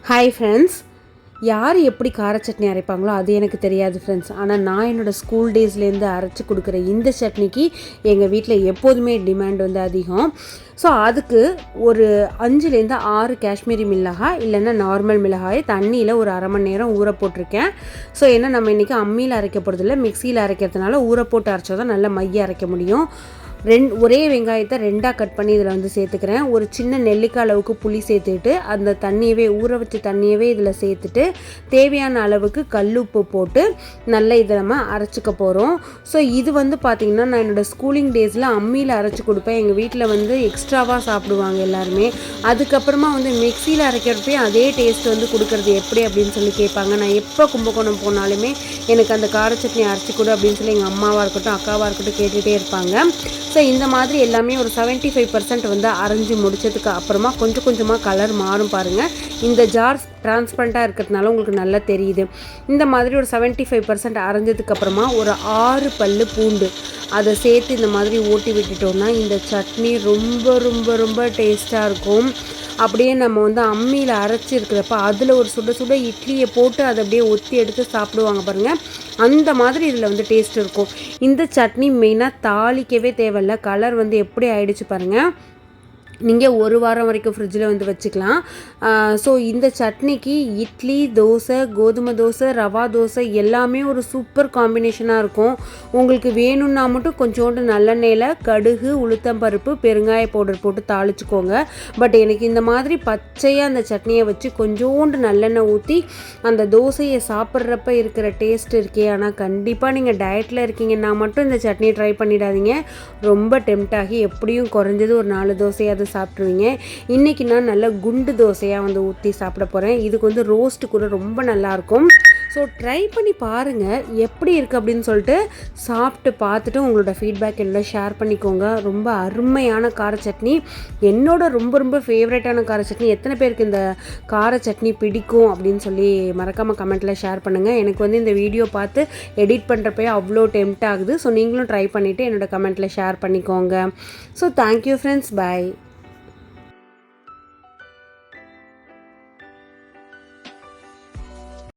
Hi friends, யார் எப்படி கார சட்னி அரைப்பாங்களோ அது எனக்கு தெரியாது ஃப்ரெண்ட்ஸ். ஆனால் நான் என்னோடய ஸ்கூல் டேஸ்லேருந்து அரைச்சி கொடுக்குற இந்த சட்னிக்கு எங்கள் வீட்டில் எப்போதுமே டிமாண்ட் வந்து அதிகம். ஸோ அதுக்கு ஒரு 5-6 காஷ்மீரி மிளகாய் இல்லைன்னா நார்மல் மிளகாய் தண்ணியில் ஒரு அரை மணி நேரம் ஊற போட்டிருக்கேன். ஸோ ஏன்னா நம்ம இன்றைக்கி அம்மியில் அரைக்க போகிறதில்ல, மிக்சியில் அரைக்கிறதுனால ஊற போட்டு அரைச்சா தான் நல்லா மைய அரைக்க முடியும். ஒரே வெங்காயத்தை 2ஆக கட் பண்ணி இதில் வந்து சேர்த்துக்கிறேன். ஒரு சின்ன நெல்லிக்காய் அளவுக்கு புளி சேர்த்துட்டு அந்த தண்ணியவே ஊற வச்ச தண்ணியவே இதில் சேர்த்துட்டு தேவையான அளவுக்கு கல்லுப்பு போட்டு நல்லா இதை நம்ம அரைச்சிக்க போகிறோம். ஸோ இது வந்து பார்த்திங்கன்னா நான் என்னோடய ஸ்கூலிங் டேஸில் அம்மியில் அரைச்சி கொடுப்பேன். எங்கள் வீட்டில் வந்து எக்ஸ்ட்ராவாக சாப்பிடுவாங்க எல்லாருமே. அதுக்கப்புறமா வந்து மிக்சியில் அரைக்கிறப்பையும் அதே டேஸ்ட் வந்து கொடுக்குறது எப்படி அப்படின்னு சொல்லி கேட்பாங்க. நான் எப்போ கும்பகோணம் போனாலுமே எனக்கு அந்த கார சட்னி அரைச்சி கொடு அப்படின்னு சொல்லி எங்கள் அம்மாவாக இருக்கட்டும் அக்காவாக இருக்கட்டும் கேட்டுகிட்டே இருப்பாங்க. ஸோ இந்த மாதிரி எல்லாமே ஒரு 75% வந்து அரைஞ்சி முடித்ததுக்கு அப்புறமா கொஞ்சம் கொஞ்சமாக கலர் மாறும் பாருங்கள். இந்த ஜார்ஸ் டிரான்ஸ்பரண்ட்டாக இருக்கிறதுனால உங்களுக்கு நல்லா தெரியுது. இந்த மாதிரி ஒரு 75% அரைஞ்சதுக்கப்புறமா ஒரு 6 பல்லு பூண்டு அதை சேர்த்து இந்த மாதிரி ஓட்டி விட்டுட்டோம்னா இந்த சட்னி ரொம்ப ரொம்ப ரொம்ப டேஸ்ட்டாக இருக்கும். அப்படியே நம்ம வந்து அம்மியில் அரைச்சி இருக்கிறப்ப அதில் ஒரு சுட சுட இட்லியை போட்டு அதை அப்படியே ஒத்தி எடுத்து சாப்பிடுவாங்க பாருங்கள். அந்த மாதிரி இதில் வந்து டேஸ்ட் இருக்கும். இந்த சட்னி மெயினாக தாளிக்கவே தேவையில்ல. கலர் வந்து எப்படி ஆயிடுச்சு பாருங்கள். நீங்கள் 1 வாரம் வரைக்கும் ஃப்ரிட்ஜில் வந்து வச்சுக்கலாம். ஸோ இந்த சட்னிக்கு இட்லி, தோசை, கோதுமை தோசை, ரவா தோசை எல்லாமே ஒரு சூப்பர் காம்பினேஷனாக இருக்கும். உங்களுக்கு வேணும்னா மட்டும் கொஞ்சோண்டு நல்லெண்ணெயில் கடுகு, உளுத்தம்பருப்பு, பெருங்காய பவுடர் போட்டு தாளிச்சுக்கோங்க. பட் எனக்கு இந்த மாதிரி பச்சையாக அந்த சட்னியை வச்சு கொஞ்சோண்டு நல்லெண்ணெய் ஊற்றி அந்த தோசையை சாப்பிட்றப்ப இருக்கிற டேஸ்ட் இருக்கே. ஆனால் கண்டிப்பாக நீங்கள் டயட்டில் இருக்கீங்கன்னா மட்டும் இந்த சட்னியை ட்ரை பண்ணிடாதீங்க. ரொம்ப டெம்ட் ஆகி எப்படியும் குறைஞ்சது ஒரு 4 தோசையாவது சாப்பிட்ருவீங்க. இன்றைக்கி நான் நல்ல குண்டு தோசையாக வந்து ஊற்றி சாப்பிட போகிறேன். இதுக்கு வந்து ரோஸ்ட்டு கூட ரொம்ப நல்லாயிருக்கும். ஸோ ட்ரை பண்ணி பாருங்கள் எப்படி இருக்குது அப்படின்னு சொல்லிட்டு சாப்பிட்டு பார்த்துட்டு உங்களோட ஃபீட்பேக் என்னோட ஷேர் பண்ணிக்கோங்க. ரொம்ப அருமையான கார சட்னி, என்னோட ரொம்ப ரொம்ப ஃபேவரட்டான கார சட்னி. எத்தனை பேருக்கு இந்த கார சட்னி பிடிக்கும் அப்படின்னு சொல்லி மறக்காமல் கமெண்ட்டில் ஷேர் பண்ணுங்கள். எனக்கு வந்து இந்த வீடியோ பார்த்து எடிட் பண்ணுறப்பே அவ்வளோ டெம்ட் ஆகுது. ஸோ நீங்களும் ட்ரை பண்ணிவிட்டு என்னோட கமெண்ட்டில் ஷேர் பண்ணிக்கோங்க. ஸோ தேங்க்யூ ஃப்ரெண்ட்ஸ், பாய்.